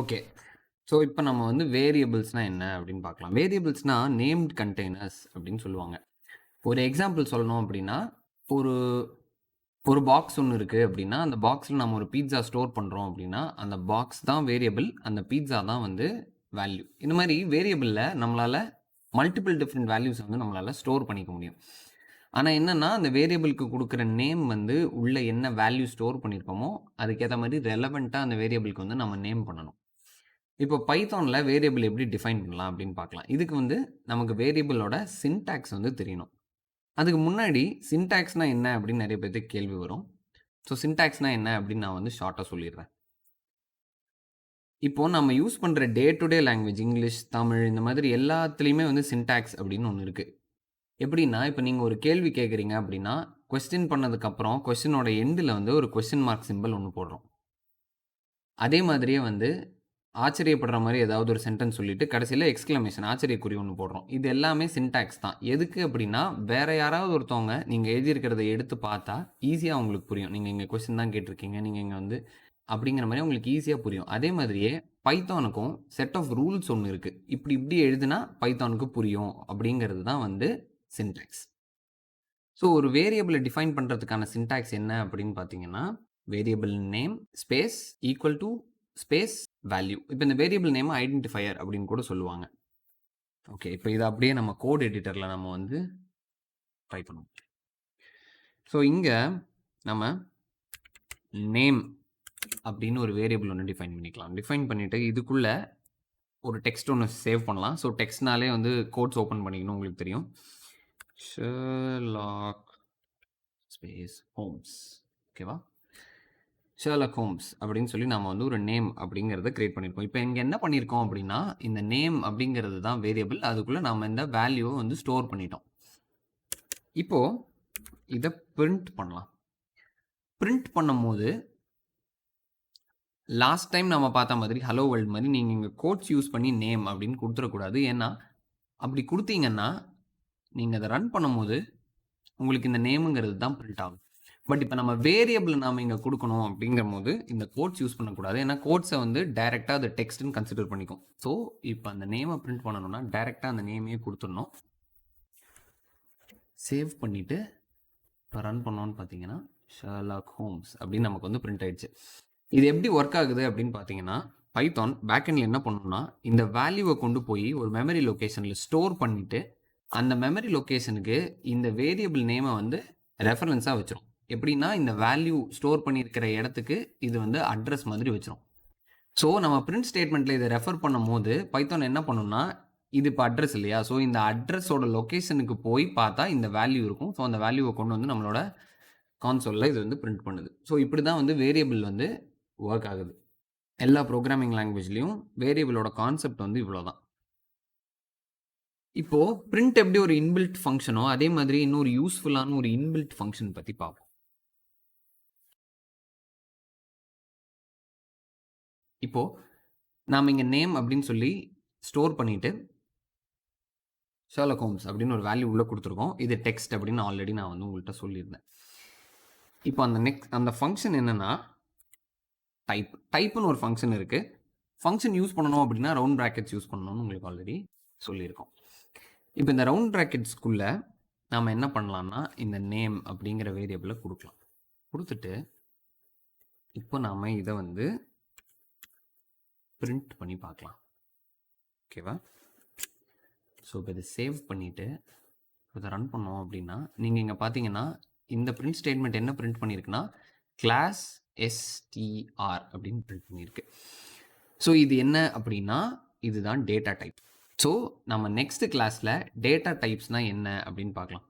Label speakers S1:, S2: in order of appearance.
S1: Okay. So இப்போ நம்ம வந்து வேரியபிள்ஸ்னா என்ன அப்படின்னு பார்க்கலாம். வேரியபிள்ஸ்னா நேம்ட் கண்டெய்னர்ஸ் அப்படின்னு சொல்லுவாங்க. ஒரு எக்ஸாம்பிள் சொல்லணும் அப்படின்னா, ஒரு ஒரு பாக்ஸ் ஒண்ணு இருக்கு அப்படின்னா, அந்த பாக்ஸ்ல நம்ம ஒரு பீட்ஸா ஸ்டோர் பண்றோம் அப்படின்னா, அந்த பாக்ஸ் தான் வேரியபிள். அந்த பீட்ஸா தான் வந்து வேல்யூ. இந்த மாரி வேரியபிள்ல நம்மளால மல்டிபிள் டிஃபரெண்ட் வேல்யூஸ் வந்து நம்மளால ஸ்டோர் பண்ணிக்க முடியும். ஆனா என்னன்னா, அந்த வேரியபிளுக்கு குடுக்குற நேம் வந்து உள்ள என்ன வேல்யூ ஸ்டோர் பண்ணியிருக்கோமோ, அதுக்கேத்த மாரி ரெலவென்ட்டா அந்த வேரியபிளுக்கு வந்து நம்ம நேம் பண்ணணும். இப்போ பைத்தான்ல வேரியபிள் எப்படி டிஃபைன் பண்ணலாம் அப்படின்னு பார்க்கலாம். இதுக்கு வந்து நமக்கு வேரியபிளோட சின்டாக்ஸ் வந்து தெரியணும். அதுக்கு முன்னாடி சின்டாக்ஸ்னா என்ன அப்படின்னு நெறைய பேத்துக்கு கேள்வி வரும். ஸோ சின்டாக்ஸ்னா என்ன அப்படின்னு நான் வந்து ஷார்ட்டா சொல்லிடுறேன். இப்போ நம்ம யூஸ் பண்ற day to day language English, Tamil இந்த மாதிரி எல்லாத்துலயுமே வந்து சின்டாக்ஸ் அப்படின்னு ஒண்ணு இருக்கு. எப்படின்னா, இப்ப நீங்க ஒரு கேள்வி கேட்குறீங்க அப்படின்னா, கொஸ்டின் பண்ணதுக்கப்புறம் கொஸ்டினோட எண்டுல வந்து ஒரு கொஸ்டின் மார்க் சிம்பல் ஒண்ணு போடுறோம். அதே மாதிரியே வந்து ஆச்சரியப்படுற மாரி ஏதாவது ஒரு சென்டென்ஸ் சொல்லிட்டு, கடைசியில எக்ஸ்க்ளமேஷன் ஆச்சரியக்குறி ஒண்ணு போடுறோம். இது எல்லாமே சின்டாக்ஸ் தான். எதுக்கு அப்படின்னா, வேற யாராவது ஒருத்தவங்க நீங்க எழுதியிருக்கிறத எடுத்து பார்த்தா, ஈஸியா அவங்களுக்கு புரியும். நீங்க இங்க கொஸ்டின் தான் கேட்டிருக்கீங்க. நீங்க இங்க வந்து அப்படிங்கிற மாரி உங்களுக்கு ஈஸியா புரியும். அதே மாதிரியே பைத்தானுக்கும் செட் ஆஃப் ரூல்ஸ் ஒண்ணு இருக்கு. இப்படி இப்படி எழுதுனா பைத்தானுக்கு புரியும் அப்படிங்கிறது தான் வந்து சின்டாக்ஸ். ஸோ ஒரு வேரியபிள டிஃபைன் பண்றதுக்கான சின்டாக்ஸ் என்ன அப்படின்னு பார்த்தீங்கன்னா, variable name space equal to space value. இப்ப இந்த வேரியபிள் நேம ஐடென்டிஃபையர் அப்படின்னு கூட சொல்லுவாங்க. ஓகே. இப்ப இத அப்படியே நம்ம கோட் எடிட்டர்ல நம்ம வந்து ட்ரை பண்ணுவோம். ஸோ இங்க நம்ம நேம் அப்படின்னு ஒரு வேரியபிள் ஒண்ணு டிஃபைன் பண்ணிக்கலாம். டிஃபைன் பண்ணிட்டு இதுக்குள்ள ஒரு டெக்ஸ்ட் ஒண்ணு சேவ் பண்ணலாம். ஸோ டெக்ஸ்ட்னாலே வந்து கோட்ஸ் ஓப்பன் பண்ணிக்கணும் உங்களுக்கு தெரியும். Sherlock space Holmes. ஓகேவா? ஷெர்லாக் ஹோம்ஸ் அப்படின்னு சொல்லி நாம வந்து ஒரு நேம் அப்படிங்கிறத கிரியேட் பண்ணியிருக்கோம். இப்போ இங்க என்ன பண்ணியிருக்கோம் அப்படின்னா, இந்த நேம் அப்படிங்கிறது தான் வேரியபிள். அதுக்குள்ள நாம இந்த வேல்யூவ வந்து ஸ்டோர் பண்ணிட்டோம். இப்போ இத பிரிண்ட் பண்ணலாம். பிரிண்ட் பண்ணும்போது லாஸ்ட் டைம் நம்ம பார்த்த மாதிரி ஹலோ வேர்ல்ட் மாரி நீங்க இங்க கோட்ஸ் யூஸ் பண்ணி நேம் அப்படின்னு குடுத்துறக்கூடாது. ஏன்னா, அப்படி குடுத்தீங்கன்னா, நீங்க அத ரன் பண்ணும்போது உங்களுக்கு இந்த நேம்ங்கிறது தான் பிரிண்ட் ஆகும். பட் இப்ப நம்ம வேரியபிள் நாம இங்க குடுக்கணும் அப்படிங்கும்போது, இந்த கோட்ஸ் யூஸ் பண்ணக்கூடாது. ஏன்னா கோட்ஸ வந்து டைரக்ட்டா அது டெக்ஸ்ட்ன்னு கன்சிடர் பண்ணிக்கும். ஸோ, இப்ப அந்த நேம பிரிண்ட் பண்ணணும்னா, டைரக்ட்டா அந்த நேமையே குடுத்துடணும். சேவ் பண்ணிட்டு, இப்ப ரன் பண்ணோம்னு பார்த்தீங்கன்னா, ஷெர்லாக் ஹோம்ஸ் அப்படின்னு நமக்கு வந்து பிரிண்ட் ஆயிடுச்சு. இது எப்படி ஒர்க் ஆகுது அப்படின்னு பார்த்தீங்கன்னா, பைத்தான் பேக்எண்ட்ல என்ன பண்ணும்னா, இந்த வேல்யூவ கொண்டு போய் ஒரு மெமரி லொகேஷன்ல ஸ்டோர் பண்ணிட்டு, அந்த மெமரி லொகேஷனுக்கு இந்த வேரியபிள் நேம வந்து ரெஃபரன்ஸா வச்சிரும். எப்படின்னா, இந்த வேல்யூ ஸ்டோர் பண்ணியிருக்கிற இடத்துக்கு இது வந்து அட்ரஸ் மாதிரி வச்சிரும். ஸோ, நம்ம பிரிண்ட் ஸ்டேட்மெண்ட்ல இத ரெஃபர் பண்ணும்போது, பைத்தான் என்ன பண்ணும்னா, இது இப்ப அட்ரஸ் இல்லையா? ஸோ, இந்த அட்ரஸோட லொகேஷனுக்கு போய் பார்த்தா இந்த வேல்யூ இருக்கும். ஸோ, அந்த வேல்யூவ கொண்டு வந்து நம்மளோட கான்சோல்ல இது வந்து பிரிண்ட் பண்ணுது. ஸோ, இப்படி தான் வந்து வேரியபிள் வந்து வொர்க் ஆகுது. எல்லா புரோகிராமிங் லாங்குவேஜ்லயும் வேரியபிளோட கான்செப்ட் வந்து இவ்வளோதான். இப்போ பிரிண்ட் எப்படி ஒரு இன்பில்ட் ஃபங்ஷனோ, அதே மாதிரி இன்னொரு யூஸ்ஃபுல்லான ஒரு இன்பில்ட் ஃபங்ஷன் பத்தி பார்ப்போம். இப்போ நாம இங்க நேம் அப்படின்னு சொல்லி ஸ்டோர் பண்ணிட்டு, ஷெர்லாக் ஹோம்ஸ் அப்படின்னு ஒரு வேல்யூ உள்ள குடுத்துருக்கோம். இது டெக்ஸ்ட் அப்படின்னு ஆல்ரெடி நான் வந்து உங்கள்ட்ட சொல்லியிருந்தேன். இப்போ அந்த ஃபங்ஷன் என்னன்னா, டைப்ன்னு ஒரு ஃபங்ஷன் இருக்கு. ஃபங்ஷன் யூஸ் பண்ணணும் அப்படின்னா ரவுண்ட் பிராக்கெட்ஸ் யூஸ் பண்ணணும்னு உங்களுக்கு ஆல்ரெடி சொல்லியிருக்கோம். இப்போ இந்த ரவுண்ட் பிராக்கெட்ஸ்க்குள்ள நாம என்ன பண்ணலாம்னா, இந்த நேம் அப்படிங்கிற வேரியபிள குடுக்கலாம். குடுத்துட்டு, இப்போ நாம இத வந்து பிரிண்ட் பண்ணி பார்க்கலாம். ஓகேவா? ஸோ, இப்போ இத சேவ் பண்ணிட்டு, இத ரன் பண்ணோம் அப்படின்னா, நீங்க இங்க பார்த்தீங்கன்னா, இந்த பிரிண்ட் ஸ்டேட்மெண்ட் என்ன பிரிண்ட் பண்ணியிருக்குன்னா, கிளாஸ் எஸ்டிஆர் அப்படின்னு பிரிண்ட் பண்ணியிருக்கு. ஸோ, இது என்ன அப்படின்னா, இதுதான் டேட்டா டைப். ஸோ, நம்ம நெக்ஸ்ட் கிளாஸ்ல டேட்டா டைப்ஸ்னா என்ன அப்படின்னு பார்க்கலாம்.